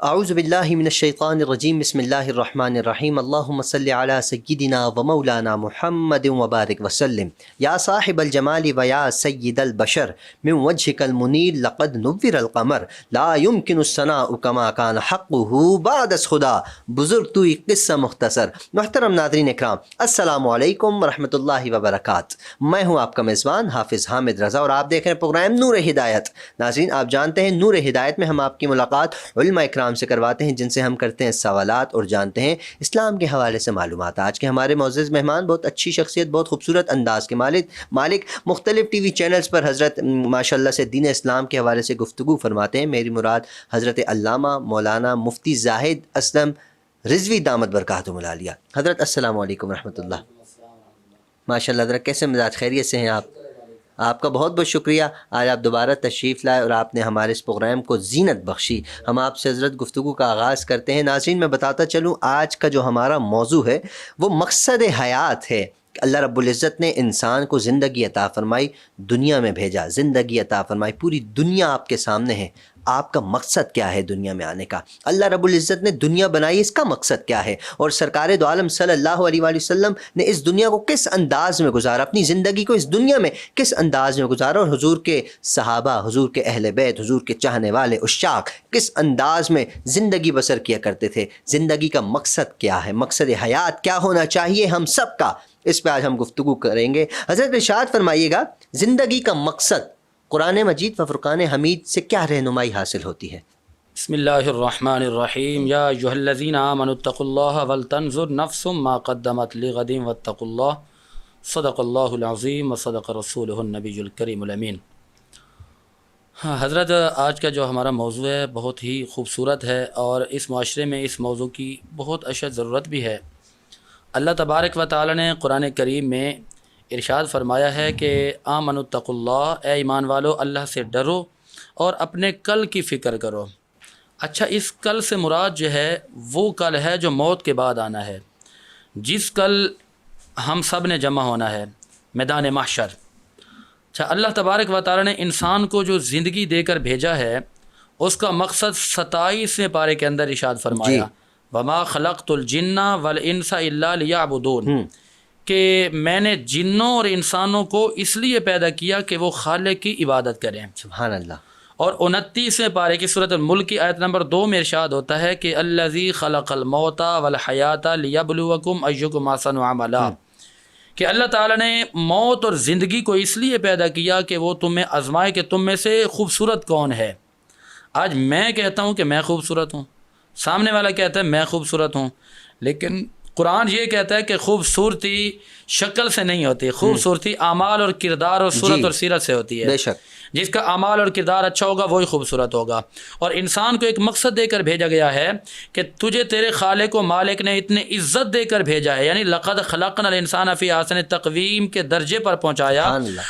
اعوذ باللہ من الشیطان الرجیم بسم اللہ الرحمن الرحیم اللہم صلی علی سیدنا و مولانا محمد وبارک وسلم یا صاحب الجمال و یا سید البشر من وجهک المنیر لقد نور القمر لا يمکن الثناء کما کان حقہ بعد از خدا بزرگ تو ایک قصہ مختصر۔ محترم ناظرین اکرام، السلام علیکم ورحمۃ اللہ وبرکاتہ۔ میں ہوں آپ کا میزبان حافظ حامد رضا اور آپ دیکھ رہے ہیں پروگرام نور ہدایت۔ ناظرین، آپ جانتے ہیں نور ہدایت میں ہم آپ کی ملاقات علماء اکرام سے کرواتے ہیں، جن سے ہم کرتے ہیں سوالات اور جانتے ہیں اسلام کے حوالے سے معلومات۔ آج کے ہمارے معزز مہمان بہت اچھی شخصیت، بہت خوبصورت انداز کے مالک مختلف ٹی وی چینلز پر حضرت ماشاءاللہ سے دین اسلام کے حوالے سے گفتگو فرماتے ہیں۔ میری مراد حضرت علامہ مولانا مفتی زاہد اسلم رضوی دامت برکاتہم العالیہ۔ حضرت السلام علیکم ورحمۃ اللہ۔ ماشاءاللہ حضرت کیسے مزاج، خیریت سے ہیں آپ کا بہت بہت شکریہ۔ آج آپ دوبارہ تشریف لائے اور آپ نے ہمارے اس پروگرام کو زینت بخشی۔ ہم آپ سے حضرت گفتگو کا آغاز کرتے ہیں۔ ناظرین، میں بتاتا چلوں آج کا جو ہمارا موضوع ہے وہ مقصد حیات ہے۔ اللہ رب العزت نے انسان کو زندگی عطا فرمائی، دنیا میں بھیجا، زندگی عطا فرمائی، پوری دنیا آپ کے سامنے ہے۔ آپ کا مقصد کیا ہے دنیا میں آنے کا؟ اللہ رب العزت نے دنیا بنائی، اس کا مقصد کیا ہے؟ اور سرکار دو عالم صلی اللہ علیہ وآلہ وسلم نے اس دنیا کو کس انداز میں گزارا، اپنی زندگی کو اس دنیا میں کس انداز میں گزارا، اور حضور کے صحابہ، حضور کے اہل بیت، حضور کے چاہنے والے عشاق کس انداز میں زندگی بسر کیا کرتے تھے۔ زندگی کا مقصد کیا ہے، مقصد حیات کیا ہونا چاہیے ہم سب کا، اس پہ آج ہم گفتگو کریں گے۔ حضرت ارشاد فرمائیے گا، زندگی کا مقصد قرآن مجید و فرقان حمید سے کیا رہنمائی حاصل ہوتی ہے؟ بسم اللہ الرحمن الرحیم۔ یا ایھا الذین آمنوا اتقوا اللہ ولتنظر نفس ما قدمت لغد واتقوا اللہ، صدق اللہ العظیم وصدق رسولہ النبی الکریم الامین۔ حضرت، آج کا جو ہمارا موضوع ہے بہت ہی خوبصورت ہے اور اس معاشرے میں اس موضوع کی بہت اشد ضرورت بھی ہے۔ اللہ تبارک و تعالی نے قرآن کریم میں ارشاد فرمایا ہے کہ آمنوا اتقوا اللہ، اے ایمان والو اللہ سے ڈرو اور اپنے کل کی فکر کرو۔ اچھا، اس کل سے مراد جو ہے وہ کل ہے جو موت کے بعد آنا ہے، جس کل ہم سب نے جمع ہونا ہے، میدان محشر۔ اچھا، اللہ تبارک و تعالی نے انسان کو جو زندگی دے کر بھیجا ہے اس کا مقصد 27ویں پارے کے اندر ارشاد فرمایا، وما خلقت الجن والانس الا لیعبدون، کہ میں نے جنوں اور انسانوں کو اس لیے پیدا کیا کہ وہ خالق کی عبادت کریں۔ سبحان اللہ۔ اور 29ویں پارے کی سورۃ الملک کی آیت نمبر 2 میں ارشاد ہوتا ہے کہ الذی خلق الموت والحیات لیبلوکم ایکم احسن عملا، کہ اللہ تعالیٰ نے موت اور زندگی کو اس لیے پیدا کیا کہ وہ تمہیں آزمائے کہ تم میں سے خوبصورت کون ہے۔ آج میں کہتا ہوں کہ میں خوبصورت ہوں، سامنے والا کہتا ہے میں خوبصورت ہوں، لیکن قرآن یہ کہتا ہے کہ خوبصورتی شکل سے نہیں ہوتی، خوبصورتی اعمال اور کردار اور صورت اور سیرت سے ہوتی ہے۔ بے شک، جس کا اعمال اور کردار اچھا ہوگا وہی خوبصورت ہوگا۔ اور انسان کو ایک مقصد دے کر بھیجا گیا ہے کہ تجھے تیرے خالق و مالک نے اتنے عزت دے کر بھیجا ہے، یعنی لقد خلقنا الانسان فی احسن تقویم کے درجے پر پہنچایا،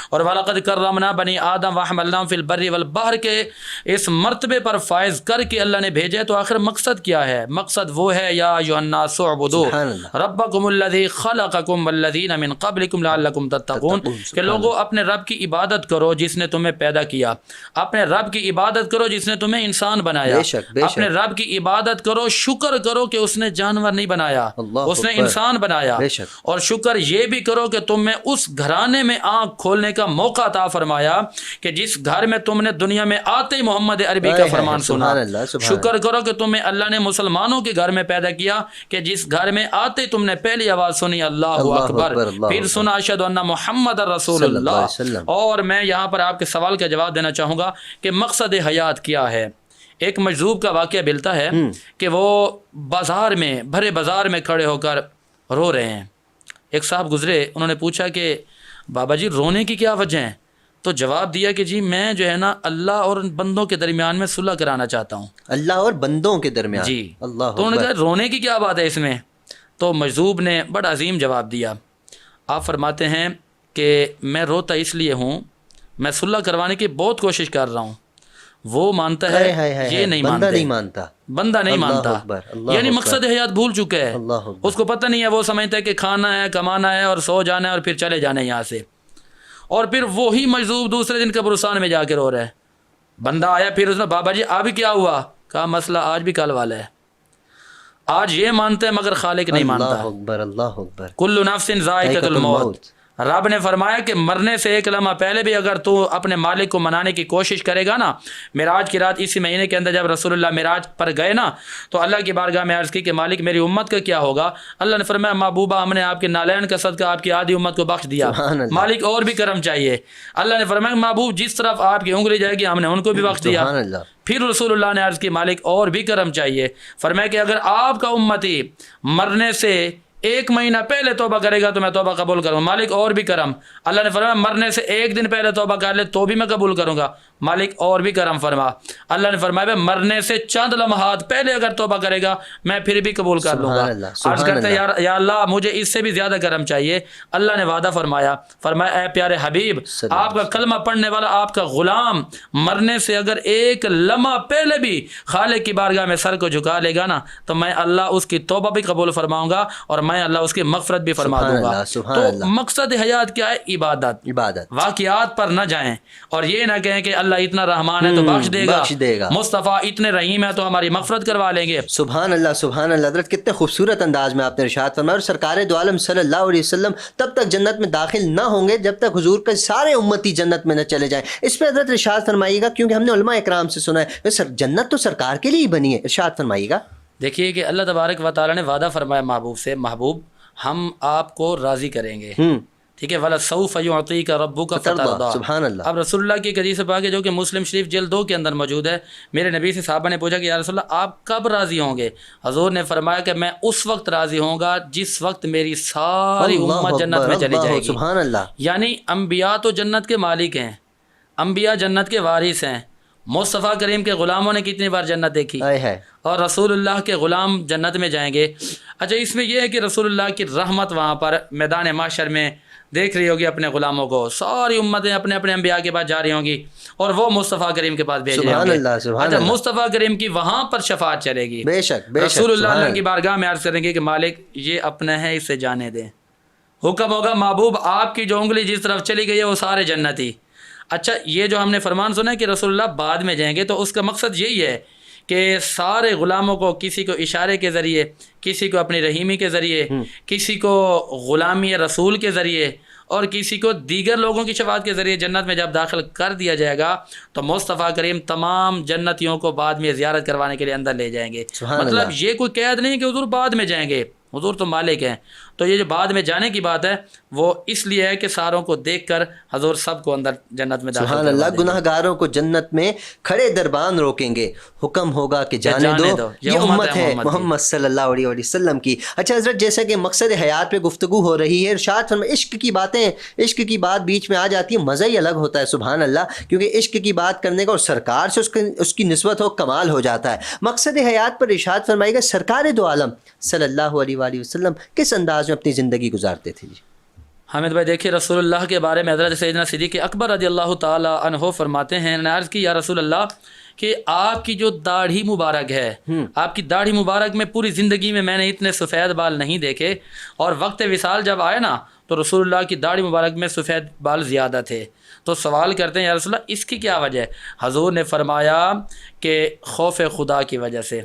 اور وَلَقَدْ كَرَّمْنَا بَنِي آدَمَ وَحَمَلْنَاهُمْ فِي الْبَرِّ وَالْبَحْرِ کے اس مرتبے پر فائز کر کے اللہ نے بھیجا ہے۔ تو آخر مقصد کیا ہے؟ مقصد وہ ہے یا ایھا الناس اعبدوا ربکم الذی خلقکم والذین من قبلکم لعلکم تتقون، کہ لوگوں اپنے رب کی عبادت کرو جس نے تمہیں پیدا کیا، اپنے رب کی عبادت کرو جس نے تمہیں انسان بنایا، اپنے رب کی عبادت کرو، شکر کرو کہ اس نے جانور نہیں بنایا، اس نے انسان بنایا، اور شکر یہ بھی کرو کہ تم میں اس گھرانے میں آنکھ کھولنے کا موقع عطا فرمایا کہ جس گھر میں تم نے دنیا میں آتے ہی محمد عربی کا فرمان سنا۔ شکر کرو کہ تمہیں اللہ نے مسلمانوں کے گھر میں پیدا کیا کہ جس گھر میں آتے ہی تم نے پہلی آواز سنی اللہ اکبر، پھر سنا اشہد ان محمد رسول اللہ۔ اور میں یہاں پر آپ کے سوال کا جواب دینا چاہوں گا کہ مقصد حیات کیا ہے۔ ایک مجذوب کا واقعہ ملتا ہے کہ وہ بازار میں، بھرے بازار میں کھڑے ہو کر رو رہے ہیں۔ ایک صاحب گزرے، انہوں نے پوچھا کہ بابا جی رونے کی کیا وجہ ہے؟ تو جواب دیا کہ جی میں جو ہے نا اللہ اور بندوں کے درمیان میں صلح کرانا چاہتا ہوں۔ اللہ اور بندوں کے درمیان؟ جی۔ تو انہوں نے کہا رونے کی کیا بات ہے اس میں؟ تو مجذوب نے بڑا عظیم جواب دیا۔ آپ فرماتے ہیں کہ میں روتا اس لیے ہوں، میں صلح کروانے کی بہت کوشش کر رہا ہوں، وہ مانتا ہے یہ نہیں مانتا، بندہ نہیں مانتا، یعنی مقصد حیات بھول چکا ہے، اس کو پتہ نہیں ہے، وہ سمجھتا ہے کہ کھانا ہے، کمانا ہے اور سو جانا ہے اور پھر چلے جانا ہے یہاں سے۔ اور پھر وہی مجذوب دوسرے دن قبرستان میں جا کے رو رہا ہے۔ بندہ آیا، پھر اس نے بابا جی ابھی کیا ہوا؟ کہا مسئلہ آج بھی کل والا ہے، آج یہ مانتے ہیں مگر خالق نہیں مانتا. اللہ اکبر، اللہ اکبر. کل نفس ذائقۃ الموت. رب نے فرمایا کہ مرنے سے ایک لمحہ پہلے بھی اگر تو اپنے مالک کو منانے کی کوشش کرے گا نا. معراج کی رات اسی مہینے کے اندر جب رسول اللہ معراج پر گئے نا تو اللہ کی بارگاہ میں عرض کی کہ مالک میری امت کا کیا ہوگا. اللہ نے فرمایا محبوبہ ہم نے آپ کے نالین کا صدقہ آپ کی آدھی امت کو بخش دیا. مالک اور بھی کرم چاہیے. اللہ نے فرمایا محبوب جس طرف آپ کی انگلی جائے گی ہم نے ان کو بھی بخش دیا. پھر رسول اللہ نے عرض کی مالک اور بھی کرم چاہیے. فرمایا کہ اگر آپ کا امتی مرنے سے ایک مہینہ پہلے توبہ کرے گا تو میں توبہ قبول کروں گا. مالک اور بھی کرم. اللہ نے فرمایا مرنے سے ایک دن پہلے توبہ کر لے تو بھی میں قبول کروں گا. مالک اور بھی کرم فرما. اللہ نے فرمایا مرنے سے چند لمحات پہلے اگر توبہ کرے گا میں پھر بھی قبول کر لوں گا. عرض کرتے ہیں یا اللہ مجھے اس سے بھی زیادہ کرم چاہیے. اللہ نے وعدہ فرمایا اے پیارے حبیب آپ کا کلمہ پڑھنے والا آپ کا غلام مرنے سے اگر ایک لمحہ پہلے بھی خالق کی بارگاہ میں سر کو جھکا لے گا نا تو میں اللہ اس کی توبہ بھی قبول فرماؤں گا اور میں اللہ اس کی مغفرت بھی فرما دوں گا. تو مقصد حیات کیا ہے؟ عبادت. واقعات پر نہ جائیں اور یہ نہ کہیں کہ اللہ اتنا رحمان ہے تو بخش دے گا، مصطفیٰ اتنے رحیم ہے تو ہماری مغفرت کروا لیں گے. سبحان اللہ سبحان اللہ. حضرت کتنے خوبصورت انداز میں آپ نے ارشاد فرمایا. اور سرکار دو عالم صلی اللہ علیہ وسلم تب تک جنت میں داخل نہ ہوں گے جب تک حضور کے سارے امتی جنت میں نہ چلے جائیں. اس پہ حضرت ارشاد فرمائیے گا کیونکہ ہم نے علماء اکرام سے سنا ہے جنت تو سرکار کے لیے ہی بنی ہے. ارشاد فرمائیے گا. دیکھیے کہ اللہ تبارک و تعالیٰ نے وعدہ فرمایا محبوب سے محبوب ہم آپ کو راضی کریں گے. ٹھیک ہے. وَلَسَوْفَ يُعْطِيكَ رَبُّكَ فَتَرْضَىٰ. سبحان اللہ. اب رسول اللہ کی ایک حدیث پاک ہے جو کہ مسلم شریف جلد 2 کے اندر موجود ہے. میرے نبی سے صحابہ نے پوچھا کہ یا رسول اللہ آپ کب راضی ہوں گے؟ حضور نے فرمایا کہ میں اس وقت راضی ہوں گا جس وقت میری ساری امت جنت میں چلی جائے گی. سبحان اللہ. یعنی انبیاء تو جنت کے مالک ہیں، انبیاء جنت کے وارث ہیں. مصطفیٰ کریم کے غلاموں نے کتنی بار جنت دیکھی اور رسول اللہ کے غلام جنت میں جائیں گے. اچھا اس میں یہ ہے کہ رسول اللہ کی رحمت وہاں پر میدان محشر میں دیکھ رہی ہوگی اپنے غلاموں کو. ساری امتیں اپنے اپنے انبیاء کے پاس جا رہی ہوں گی اور وہ مصطفیٰ کریم کے پاس بھیج رہے ہوں گے. اچھا مصطفیٰ کریم کی وہاں پر شفاعت چلے گی. بے شک رسول اللہ کی بارگاہ میں عرض کریں گے کہ مالک یہ اپنا ہے اسے جانے دیں. حکم ہوگا محبوب آپ کی جو انگلی جس طرف چلی گئی ہے وہ سارے جنتی. اچھا یہ جو ہم نے فرمان سنا ہے کہ رسول اللہ بعد میں جائیں گے تو اس کا مقصد یہی ہے کہ سارے غلاموں کو کسی کو اشارے کے ذریعے، کسی کو اپنی رحیمی کے ذریعے، کسی کو غلامی رسول کے ذریعے اور کسی کو دیگر لوگوں کی شفاعت کے ذریعے جنت میں جب داخل کر دیا جائے گا تو مصطفیٰ کریم تمام جنتیوں کو بعد میں زیارت کروانے کے لیے اندر لے جائیں گے. مطلب یہ کوئی قید نہیں کہ حضور بعد میں جائیں گے، حضور تو مالک ہیں. تو یہ جو بعد میں جانے کی بات ہے وہ اس لیے ہے کہ ساروں کو دیکھ کر حضور سب کو اندر جنت میں داخل سبحان اللہ. گناہ گاروں کو جنت میں کھڑے دربان روکیں گے. حکم ہوگا کہ جانے دو یہ امت ہے محمد صلی اللہ علیہ وسلم کی. اچھا حضرت جیسا کہ مقصد حیات پہ گفتگو ہو رہی ہے ارشاد فرمائے عشق کی باتیں، عشق کی بات بیچ میں آ جاتی ہے مزہ ہی الگ ہوتا ہے. سبحان اللہ. کیونکہ عشق کی بات کرنے کا اور سرکار سے اس کی نسبت ہو کمال ہو جاتا ہے. مقصد حیات پر ارشاد فرمائے گا سرکار دو عالم صلی اللہ علیہ وآلہ وسلم کس انداز میں اپنی زندگی گزارتے تھے؟ حامد بھائی دیکھیے رسول اللہ کے بارے میں حضرت سیدنا صدیق اکبر رضی اللہ تعالی عنہ فرماتے ہیں، نے عرض کی یا رسول اللہ کہ آپ کی جو داڑھی مبارک ہے، آپ کی داڑھی مبارک میں پوری زندگی میں نے اتنے سفید بال نہیں دیکھے اور وقت وصال جب آئے نا تو رسول اللہ کی داڑھی مبارک میں سفید بال زیادہ تھے. تو سوال کرتے ہیں یا رسول اللہ اس کی کیا وجہ ہے؟ حضور نے فرمایا کہ خوف خدا کی وجہ سے،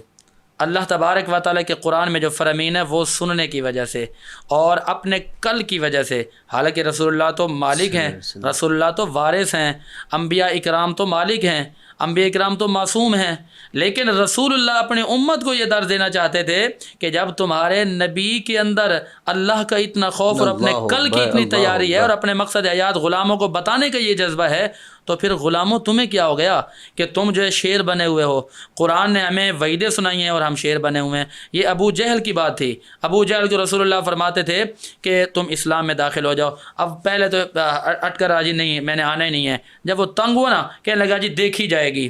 اللہ تبارک و تعالیٰ کے قرآن میں جو فرامین ہے وہ سننے کی وجہ سے اور اپنے کل کی وجہ سے. حالانکہ رسول اللہ تو مالک ہیں، رسول اللہ تو وارث ہیں، انبیاء اکرام تو مالک ہیں، انبیاء اکرام تو معصوم ہیں، لیکن رسول اللہ اپنی امت کو یہ درس دینا چاہتے تھے کہ جب تمہارے نبی کے اندر اللہ کا اتنا خوف اور اپنے کل کی اتنی تیاری ہے اور اپنے مقصد حیات غلاموں کو بتانے کا یہ جذبہ ہے تو پھر غلاموں تمہیں کیا ہو گیا کہ تم جو ہے شیر بنے ہوئے ہو. قرآن نے ہمیں وعیدیں سنائی ہیں اور ہم شیر بنے ہوئے ہیں. یہ ابو جہل کی بات تھی. ابو جہل کو رسول اللہ فرماتے تھے کہ تم اسلام میں داخل ہو جاؤ. اب پہلے تو اٹ کر راضی نہیں ہے، میں نے آنا ہی نہیں ہے. جب وہ تنگ ہوا نا کہنے لگا جی دیکھی جائے گی،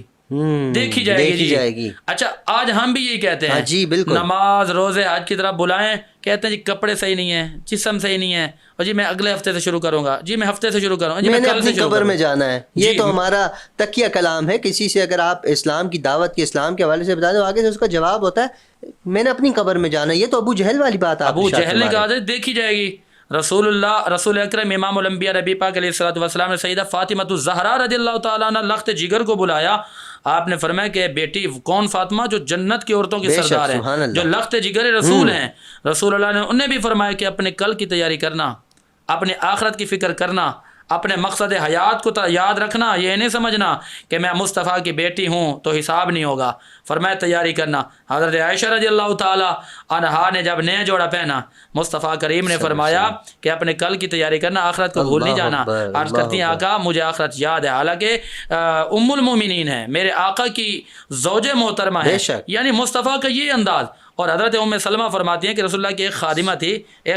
دیکھی جائے گی. اچھا آج ہم بھی یہی کہتے ہیں جی بالکل، نماز روزے حج کی طرف بلائیں، کہتے ہیں جی کپڑے صحیح نہیں ہیں، جسم صحیح نہیں ہے، اور جی میں اگلے ہفتے سے شروع کروں گا، جی میں ہفتے سے شروع کروں گا، جی میں کل سے شروع قبر میں جانا ہے. یہ تو ہمارا تکیہ کلام ہے. کسی سے اگر آپ اسلام کی دعوت کے اسلام کے حوالے سے بتا دیں آگے سے اس کا جواب ہوتا ہے میں نے اپنی قبر میں جانا ہے. یہ تو ابو جہل والی بات. ابو جہل نے کہا دیکھی جائے گی. رسول اکرم امام الانبیاء نبی پاک علیہ الصلوۃ والسلام نے سیدہ فاطمہ الزہرا رضی اللہ تعالیٰ عنہ لخت جگر کو بلایا. آپ نے فرمایا کہ بیٹی کون فاطمہ جو جنت کی عورتوں کی بے شک، سردار سبحان ہیں، اللہ، جو لخت جگر رسول ہیں، رسول اللہ نے انہیں بھی فرمایا کہ اپنے کل کی تیاری کرنا، اپنے آخرت کی فکر کرنا، اپنے مقصد حیات کو یاد رکھنا، یہ نہیں سمجھنا کہ میں مصطفیٰ کی بیٹی ہوں تو حساب نہیں ہوگا، فرمایا تیاری کرنا۔ حضرت عائشہ رضی اللہ تعالی عنہا نے جب نیا جوڑا پہنا، مصطفیٰ کریم نے فرمایا کہ اپنے کل کی تیاری کرنا، آخرت کو بھول نہیں اللہ جانا۔ اکبر، عرض کرتی ہیں اللہ آقا مجھے آخرت یاد ہے، حالانکہ ام المومنین ہے، میرے آقا کی زوج محترمہ ہے، بے شک، یعنی مصطفیٰ کا یہ انداز۔ اور حضرت ام سلمہ فرماتی ہیں کہ رسول اللہ کی ایک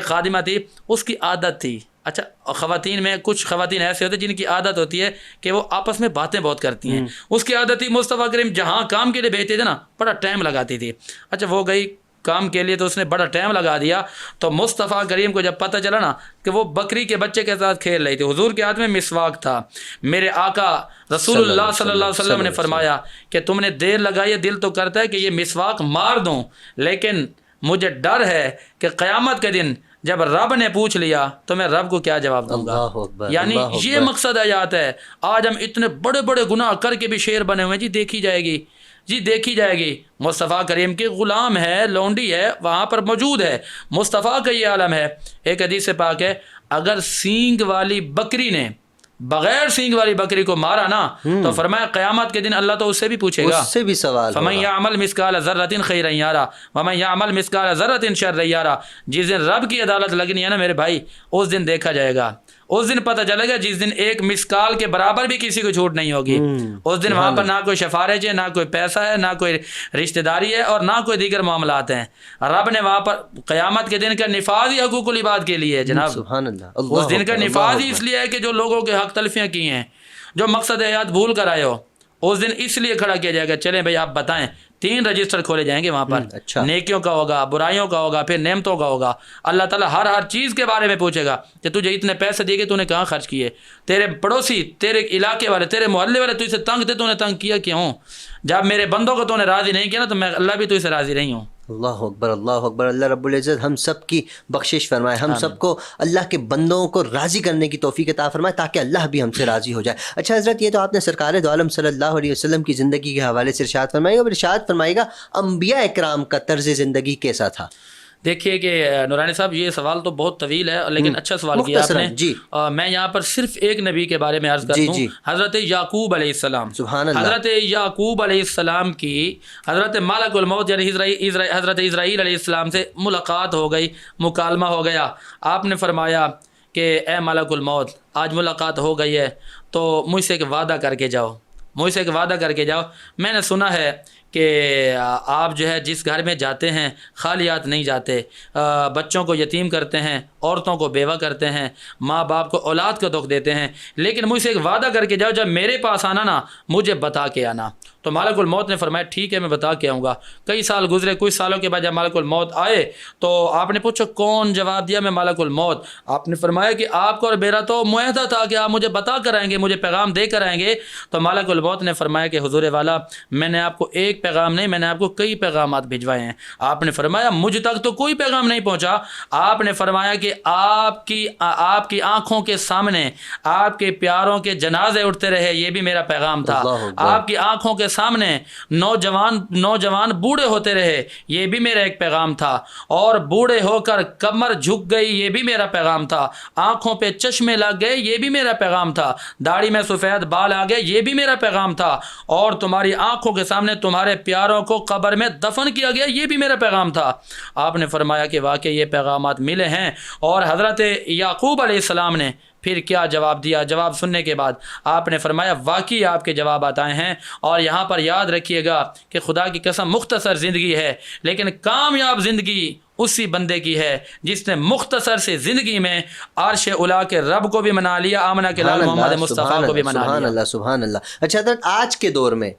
خادمہ تھی، اس کی عادت تھی، اچھا خواتین میں کچھ خواتین ایسے ہوتے ہیں جن کی عادت ہوتی ہے کہ وہ آپس میں باتیں بہت کرتی ہیں، اس کی عادت تھی مصطفیٰ کریم جہاں کام کے لیے بھیجتے تھے نا بڑا ٹائم لگاتی تھی، اچھا وہ گئی کام کے لیے تو اس نے بڑا ٹائم لگا دیا، تو مصطفیٰ کریم کو جب پتہ چلا نا کہ وہ بکری کے بچے کے ساتھ کھیل رہی تھی، حضور کے ہاتھ میں مسواک تھا، میرے آقا رسول اللہ صلی اللہ علیہ وسلم نے فرمایا کہ تم نے دیر لگائی ہے، دل تو کرتا ہے کہ یہ مسواک مار دوں، لیکن مجھے ڈر ہے کہ قیامت کے دن جب رب نے پوچھ لیا تو میں رب کو کیا جواب دوں گا۔ اللہ اکبر، یعنی اللہ یہ اکبر، مقصد آیات ہے۔ آج ہم اتنے بڑے بڑے گناہ کر کے بھی شیر بنے ہوئے ہیں، جی دیکھی جائے گی، جی دیکھی جائے گی، مصطفیٰ کریم کے غلام ہے، لونڈی ہے، وہاں پر موجود ہے، مصطفیٰ کا یہ عالم ہے۔ ایک حدیث پاک ہے، اگر سینگ والی بکری نے بغیر سینگ والی بکری کو مارا نا تو فرمایا قیامت کے دن اللہ تو اس سے بھی پوچھے گا، اس سے بھی سوال فمن ہوگا۔ یعمل مثقال ذرۃ خیرا یرا ومن یعمل مثقال ذرۃ شرا یرا۔ جس دن رب کی عدالت لگنی ہے نا میرے بھائی، اس دن دیکھا جائے گا، اس دن پتہ چلے گا، جس دن ایک مسکال کے برابر بھی کسی کو چھوٹ نہیں ہوگی۔ اس دن وہاں پر نہ کوئی سفارش ہے، نہ کوئی پیسہ ہے، نہ کوئی رشتہ داری ہے، اور نہ کوئی دیگر معاملات ہیں۔ رب نے وہاں پر قیامت کے دن کا نفاذ ہی حقوق العباد کے لیے ہے جناب۔ سبحان اللہ، اس دن کا نفاذ ہی اس لیے ہے کہ جو لوگوں کے حق تلفیاں کی ہیں، جو مقصد حیات بھول کر آئے ہو، اس دن اس لیے کھڑا کیا جائے گا۔ چلیں بھائی آپ بتائیں، 3 رجسٹر کھولے جائیں گے وہاں پر، اچھا، نیکیوں کا ہوگا، برائیوں کا ہوگا، پھر نعمتوں کا ہوگا۔ اللہ تعالیٰ ہر چیز کے بارے میں پوچھے گا کہ تجھے اتنے پیسے دیے گئے، تو نے کہاں خرچ کیے؟ تیرے پڑوسی، تیرے علاقے والے، تیرے محلے والے تو اسے تنگ تھے، تو نے تنگ کیا کیوں؟ جب میرے بندوں کو تو نے راضی نہیں کیا نا، تو میں اللہ بھی تو اسے راضی نہیں ہوں۔ اللہ اکبر، اللہ اکبر۔ اللہ رب العزت ہم سب کی بخشش فرمائے، ہم سب کو اللہ کے بندوں کو راضی کرنے کی توفیق عطا فرمائے تاکہ اللہ بھی ہم سے راضی ہو جائے۔ اچھا حضرت، یہ تو آپ نے سرکار دو عالم صلی اللہ علیہ وسلم کی زندگی کے حوالے سے ارشاد فرمائے گا، ارشاد فرمائے گا انبیاء اکرام کا طرز زندگی کیسا تھا؟ دیکھیے کہ نورانی صاحب یہ سوال تو بہت طویل ہے، لیکن اچھا سوال کیا آپ نے۔ جی، میں یہاں پر صرف ایک نبی کے بارے میں عرض کرتا ہوں، حضرت یعقوب علیہ السلام۔ سبحان اللہ۔ حضرت یعقوب علیہ السلام کی حضرت ملک الموت یعنی حضرت اسرائیل علیہ السلام سے ملاقات ہو گئی، مکالمہ ہو گیا۔ آپ نے فرمایا کہ اے ملک الموت، آج ملاقات ہو گئی ہے تو مجھ سے ایک وعدہ کر کے جاؤ، مجھ سے ایک وعدہ کر کے جاؤ۔ میں نے سنا ہے کہ آپ جو ہے جس گھر میں جاتے ہیں خالیات نہیں جاتے، بچوں کو یتیم کرتے ہیں، عورتوں کو بیوہ کرتے ہیں، ماں باپ کو اولاد کا دکھ دیتے ہیں، لیکن مجھ سے ایک وعدہ کر کے جاؤ، جب میرے پاس آنا نا مجھے بتا کے آنا۔ تو ملک الموت نے فرمایا ٹھیک ہے میں بتا کے آؤں گا۔ کئی سال گزرے، کچھ سالوں کے بعد جب ملک الموت آئے تو آپ نے پوچھا کون جواب دیا؟ میں ملک الموت۔ آپ نے فرمایا کہ آپ کو اور میرا تو معاہدہ تھا کہ آپ مجھے بتا کر آئیں گے، مجھے پیغام دے کر آئیں گے۔ تو ملک الموت نے فرمایا کہ حضور والا، میں نے آپ کو ایک پیغام نہیں، میں نے آپ کو کئی پیغامات بھجوائے ہیں۔ آپ نے فرمایا مجھ تک تو کوئی پیغام نہیں پہنچا۔ آپ نے فرمایا کہ آپ کی آنکھوں کے سامنے آپ کے پیاروں کے جنازے اٹھتے رہے، یہ بھی میرا پیغام تھا۔ آپ کی آنکھوں کے سامنے نوجوان بوڑھے ہوتے رہے، یہ بھی میرا ایک پیغام تھا۔ اور بوڑھے ہو کر کمر جھک گئی، یہ بھی میرا پیغام تھا۔ آنکھوں پہ چشمے لگ گئے، یہ بھی میرا پیغام تھا۔ داڑھی میں سفید بال آ گئے، یہ بھی میرا پیغام تھا۔ اور تمہاری آنکھوں کے سامنے تمہارے پیاروں کو قبر میں دفن کیا گیا، یہ بھی میرا پیغام تھا۔ آپ نے فرمایا کہ واقعی یہ پیغامات ملے ہیں۔ اور حضرت یعقوب علیہ السلام نے پھر کیا جواب دیا؟ جواب سننے کے بعد آپ نے فرمایا واقعی آپ کے جوابات آئے ہیں، اور یہاں پر یاد رکھیے گا کہ خدا کی قسم مختصر زندگی ہے، لیکن کامیاب زندگی اسی بندے کی ہے جس نے مختصر سے زندگی میں عرش اولا کے رب کو بھی منا لیا، آمنہ کے لال محمد مصطفیٰ کو بھی منا لیا۔ سبحان اللہ، سبحان اللہ۔ اچھا حضرت، آج کے دور میں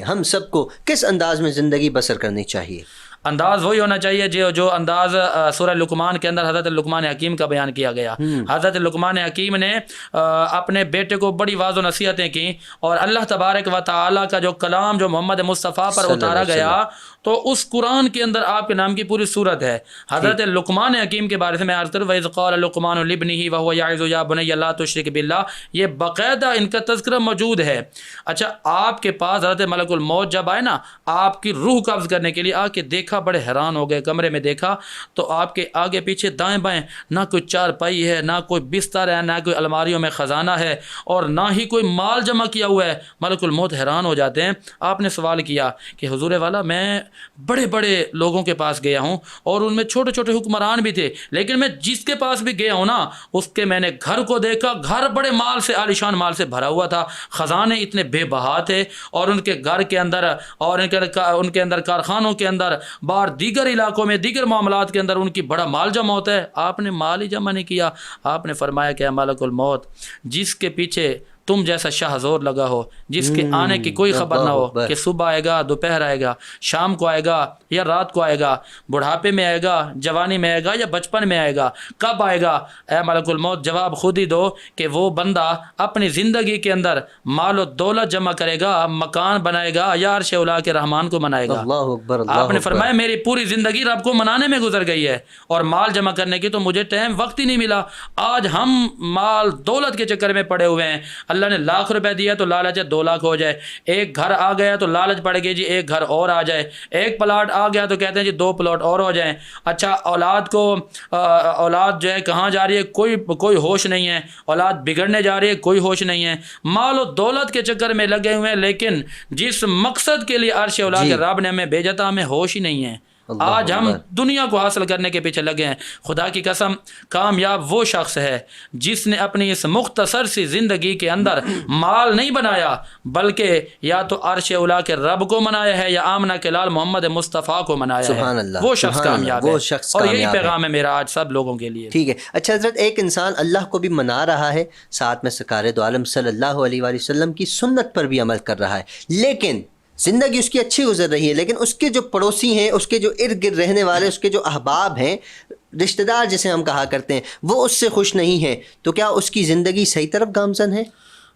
ہم سب کو کس انداز میں زندگی بسر کرنی چاہیے؟ انداز وہی ہونا چاہیے جو انداز سورہ لقمان کے اندر حضرت لقمان حکیم کا بیان کیا گیا. حضرت لقمان حکیم نے اپنے بیٹے کو بڑی واضح نصیحتیں کی، اور اللہ تبارک و تعالیٰ کا جو کلام جو محمد مصطفیٰ پر اتارا گیا تو اس قرآن کے اندر آپ کے نام کی پوری صورت ہے. حضرت لقمان حکیم کے بارے سے میں عرض کروں، وَإِذْ قَالَ لُقْمَانُ لِابْنِهِ وَهُوَ يَعِظُهُ يَا بُنَيَّ لَا تُشْرِكْ بِاللَّهِ، یہ باقاعدہ ان کا تذکرہ موجود ہے. اچھا، آپ کے پاس حضرت ملک الموت جب آئے نا آپ کی روح قبض کرنے کے لیے، آ کے دیکھا، بڑے حیران ہو گئے، کمرے میں دیکھا تو آپ کے آگے پیچھے دائیں بائیں نہ کوئی چارپائی ہے، نہ کوئی بستر ہے، نہ کوئی الماریوں میں خزانہ ہے، اور نہ ہی کوئی مال جمع کیا ہوا ہے. ملک الموت حیران ہو جاتے ہیں. آپ نے سوال کیا کہ حضور والا، میں بڑے بڑے لوگوں کے پاس گیا ہوں اور ان میں چھوٹے چھوٹے حکمران بھی تھے، لیکن میں جس کے پاس بھی گیا ہوں نا اس کے میں نے گھر کو دیکھا، گھر بڑے مال سے، عالیشان مال سے بھرا ہوا تھا، خزانے اتنے بے بہا تھے، اور ان کے گھر کے اندر اور ان کے اندر کارخانوں کے اندر، باہر دیگر علاقوں میں دیگر معاملات کے اندر ان کی بڑا مال جمع ہوتا ہے. آپ نے مال ہی جمع نہیں کیا. آپ نے فرمایا کہ اے ملک الموت، جس کے پیچھے تم جیسا شاہ زور لگا ہو، جس کے آنے کی کوئی خبر نہ ہو کہ صبح آئے گا، دوپہر آئے گا، شام کو آئے گا یا رات کو آئے گا، بڑھاپے میں آئے گا، جوانی میں آئے گا یا بچپن میں آئے گا، کب آئے گا؟ اے ملک الموت جواب خود ہی دو کہ وہ بندہ اپنی زندگی کے اندر مال و دولت جمع کرے گا، مکان بنائے گا یا عرش اولا کے رحمان کو منائے گا. اللہ اکبر. آپ نے فرمایا میری پوری زندگی رب کو منانے میں گزر گئی ہے، اور مال جمع کرنے کی تو مجھے ٹائم وقت ہی نہیں ملا. آج ہم مال دولت کے چکر میں پڑے ہوئے ہیں. اللہ نے لاکھ روپے دیا تو لالچ ہے 2 لاکھ ہو جائے، ایک گھر آ گیا تو لالچ پڑ گئی جی ایک گھر اور آ جائے، ایک پلاٹ آ گیا تو کہتے ہیں جی 2 پلاٹ اور ہو جائیں. اچھا، اولاد جو ہے کہاں جا رہی ہے کوئی ہوش نہیں ہے، اولاد بگڑنے جا رہی ہے کوئی ہوش نہیں ہے. مال و دولت کے چکر میں لگے ہوئے ہیں، لیکن جس مقصد کے لیے عرش اولا کے رب نے ہمیں بھیجا تھا ہمیں ہوش ہی نہیں ہے. آج ہم دنیا کو حاصل کرنے کے پیچھے لگے ہیں. خدا کی قسم کامیاب وہ شخص ہے جس نے اپنی اس مختصر سی زندگی کے اندر مال نہیں بنایا، بلکہ یا تو عرش اولا کے رب کو منایا ہے یا آمنہ کے لال محمد مصطفیٰ کو منایا ہے. سبحان اللہ. وہ شخص کامیاب ہے، اور یہی کامیاب پیغام ہے میرا آج سب لوگوں کے لیے. ٹھیک ہے. اچھا حضرت، ایک انسان اللہ کو بھی منا رہا ہے، ساتھ میں سرکار دو عالم صلی اللہ علیہ وآلہ وسلم کی سنت پر بھی عمل کر رہا ہے، لیکن زندگی اس کی اچھی گزر رہی ہے، لیکن اس کے جو پڑوسی ہیں، اس کے جو ارد گرد رہنے والے، اس کے جو احباب ہیں، رشتہ دار جسے ہم کہا کرتے ہیں، وہ اس سے خوش نہیں ہیں، تو کیا اس کی زندگی صحیح طرف گامزن ہے؟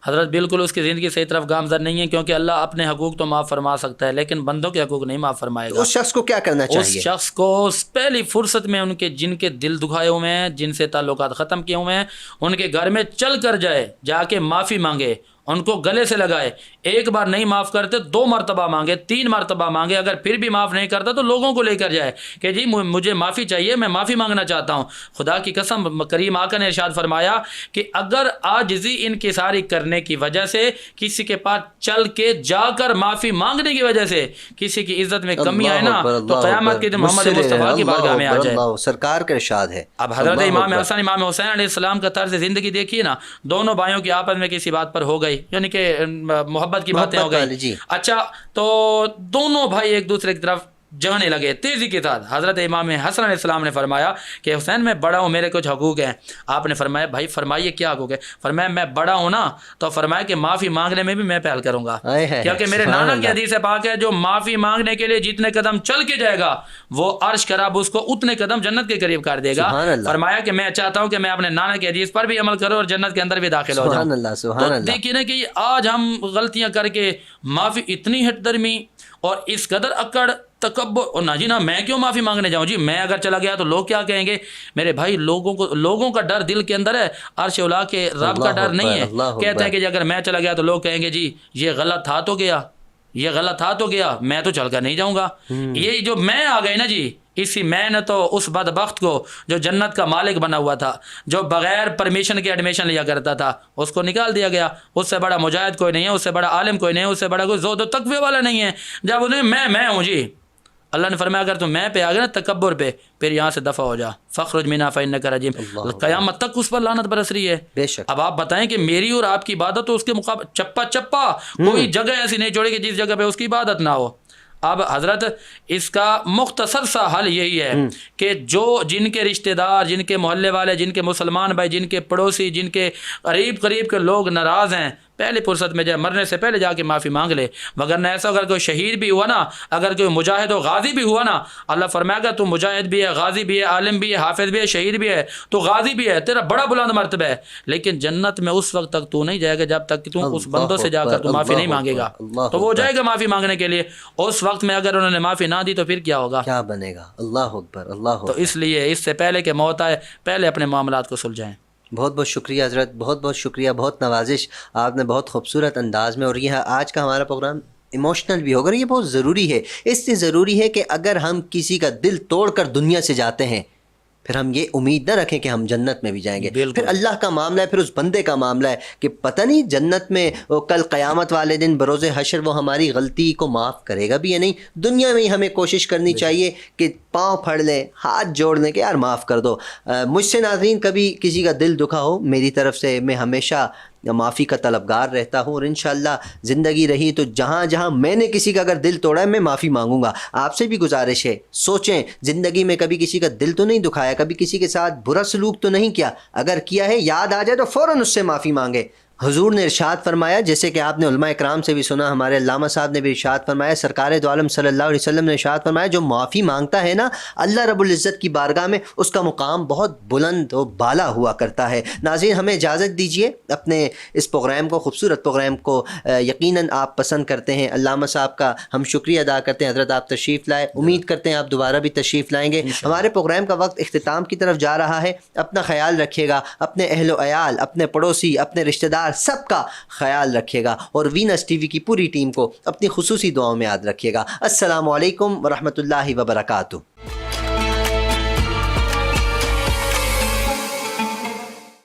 حضرت بالکل اس کی زندگی صحیح طرف گامزن نہیں ہے، کیونکہ اللہ اپنے حقوق تو معاف فرما سکتا ہے لیکن بندوں کے حقوق نہیں معاف فرمائے گا. اس شخص کو کیا کرنا چاہیے؟ اس شخص کو پہلی فرصت میں جن کے دل دکھائے ہوئے ہیں، جن سے تعلقات ختم کیے ہوئے ہیں، ان کے گھر میں چل کر جائے، جا کے معافی مانگے، ان کو گلے سے لگائے. ایک بار نہیں معاف کرتے 2 مرتبہ مانگے، 3 مرتبہ مانگے. اگر پھر بھی معاف نہیں کرتا تو لوگوں کو لے کر جائے کہ جی مجھے معافی چاہیے، میں معافی مانگنا چاہتا ہوں. خدا کی قسم کریم آقا نے ارشاد فرمایا کہ اگر عاجزی انکساری کرنے کی وجہ سے، کسی کے پاس چل کے جا کر معافی مانگنے کی وجہ سے کسی کی عزت میں کمی آئے نا، تو قیامت کے دن محمد مصطفیٰ کی بارگاہ میں آ جائے. سرکار کا ارشاد ہے. اب حضرت امام حسن امام حسین علیہ السلام کا طرز زندگی دیکھیے نا، دونوں بھائیوں کی آپس میں کسی بات پر ہو گئی، یعنی کہ محبت کی باتیں ہو گئی. جی. اچھا، تو دونوں بھائی ایک دوسرے کی طرف جانے لگے تیزی کے ساتھ. حضرت امام حسن علیہ السلام نے فرمایا کہ حسین میں بڑا ہوں، میرے کچھ حقوق ہیں. آپ نے فرمایا بھائی فرمائیے کیا حقوق ہے؟ فرمایا میں بڑا ہوں نا، تو فرمایا کہ معافی مانگنے میں بھی میں پہل کروں گا، کیونکہ میرے نانا کی حدیث پاک ہے جو معافی مانگنے کے لیے جتنے قدم چل کے جائے گا وہ عرش کا رب اس کو اتنے قدم جنت کے قریب کر دے گا. فرمایا کہ میں چاہتا ہوں کہ میں اپنے نانا کی حدیث پر بھی عمل کروں اور جنت کے اندر بھی داخل ہو جاؤں. دیکھیے نا کہ آج ہم غلطیاں کر کے معافی اتنی ہٹ درمی اور اس قدر اکڑ تکبر، اور نہ جی نہ میں کیوں معافی مانگنے جاؤں جی، میں اگر چلا گیا تو لوگ کیا کہیں گے. میرے بھائی لوگوں کا ڈر دل کے اندر ہے، عرش اولا کے رب کا ڈر نہیں ہے. کہتے ہیں کہ اگر میں چلا گیا تو لوگ کہیں گے جی یہ غلط تھا تو گیا، یہ غلط تھا تو گیا، میں تو چل کر نہیں جاؤں گا. یہ جو میں آ گئی نا جی، اسی میں نے تو اس بدبخت کو جو جنت کا مالک بنا ہوا تھا، جو بغیر پرمیشن کے ایڈمیشن لیا کرتا تھا، اس کو نکال دیا گیا. اس سے بڑا مجاہد کوئی نہیں ہے، اس سے بڑا عالم کوئی نہیں ہے، اس سے بڑا کوئی زہد و تقوی والا نہیں ہے. جب انہیں میں ہوں جی، اللہ نے فرمایا اگر تم میں پہ آ گئے نا تکبر پہ، پھر یہاں سے دفع ہو جا، فخرج منہا فإنک رجیم. قیامت تک اس پر لعنت برس رہی ہے. بے شک. اب آپ بتائیں کہ میری اور آپ کی عبادت تو اس کے مقابلے چپا کوئی جگہ ایسی نہیں چھوڑے کہ جس جگہ پہ اس کی عبادت نہ ہو. اب حضرت اس کا مختصر سا حل یہی ہے کہ جن کے رشتہ دار، جن کے محلے والے، جن کے مسلمان بھائی، جن کے پڑوسی، جن کے قریب کے لوگ ناراض ہیں، پہلی فرصت میں جائے، مرنے سے پہلے جا کے معافی مانگ لے. وگرنہ ایسا اگر کوئی شہید بھی ہوا نا، اگر کوئی مجاہد و غازی بھی ہوا نا، اللہ فرمائے گا تو مجاہد بھی ہے، غازی بھی ہے، عالم بھی ہے، حافظ بھی ہے، شہید بھی ہے، تو غازی بھی ہے، تیرا بڑا بلند مرتبہ ہے، لیکن جنت میں اس وقت تک تو نہیں جائے گا جب تک کہ تو اس بندوں سے جا کر تو معافی نہیں مانگے گا. تو وہ جائے گا معافی مانگنے کے لیے، اس وقت میں اگر انہوں نے معافی نہ دی تو پھر کیا ہوگا؟ کیا بنے گا؟ اللہ اکبر، اللہ تو اکبر. اس لیے اس سے پہلے کہ موت آئے پہلے اپنے معاملات کو سلجھائیں. بہت بہت شکریہ حضرت، بہت بہت شکریہ، بہت نوازش آپ نے بہت خوبصورت انداز میں. اور یہ آج کا ہمارا پروگرام ایموشنل بھی ہوگا، اور یہ بہت ضروری ہے. اس لیے ضروری ہے کہ اگر ہم کسی کا دل توڑ کر دنیا سے جاتے ہیں، پھر ہم یہ امید نہ رکھیں کہ ہم جنت میں بھی جائیں گے. پھر اللہ کا معاملہ ہے، پھر اس بندے کا معاملہ ہے کہ پتہ نہیں جنت میں کل قیامت والے دن بروز حشر وہ ہماری غلطی کو معاف کرے گا بھی یا نہیں. دنیا میں ہی ہمیں کوشش کرنی چاہیے کہ پاؤں پھڑ لیں، ہاتھ جوڑ لیں کہ یار معاف کر دو. مجھ سے ناظرین کبھی کسی کا دل دکھا ہو، میری طرف سے میں ہمیشہ معافی کا طلبگار رہتا ہوں، اور انشاءاللہ زندگی رہی تو جہاں جہاں میں نے کسی کا اگر دل توڑا ہے میں معافی مانگوں گا. آپ سے بھی گزارش ہے، سوچیں زندگی میں کبھی کسی کا دل تو نہیں دکھایا، کبھی کسی کے ساتھ برا سلوک تو نہیں کیا، اگر کیا ہے یاد آ جائے تو فوراً اس سے معافی مانگے. حضور نے ارشاد فرمایا، جیسے کہ آپ نے علماء اکرام سے بھی سنا، ہمارے علامہ صاحب نے بھی ارشاد فرمایا، سرکار دو عالم صلی اللہ علیہ وسلم نے ارشاد فرمایا، جو معافی مانگتا ہے نا اللہ رب العزت کی بارگاہ میں اس کا مقام بہت بلند و بالا ہوا کرتا ہے. ناظرین ہمیں اجازت دیجیے، اپنے اس پروگرام کو، خوبصورت پروگرام کو یقیناً آپ پسند کرتے ہیں. علامہ صاحب کا ہم شکریہ ادا کرتے ہیں، حضرت آپ تشریف لائے، امید کرتے ہیں آپ دوبارہ بھی تشریف لائیں گے. ہمارے پروگرام کا وقت اختتام کی طرف جا رہا ہے. اپنا خیال رکھیے گا، اپنے اہل و عیال، اپنے پڑوسی، اپنے رشتہ دار سب کا خیال رکھیے گا، اور وینس ٹی وی کی پوری ٹیم کو اپنی خصوصی دعاؤں میں یاد رکھیے گا. السلام علیکم ورحمۃ اللہ وبرکاتہ.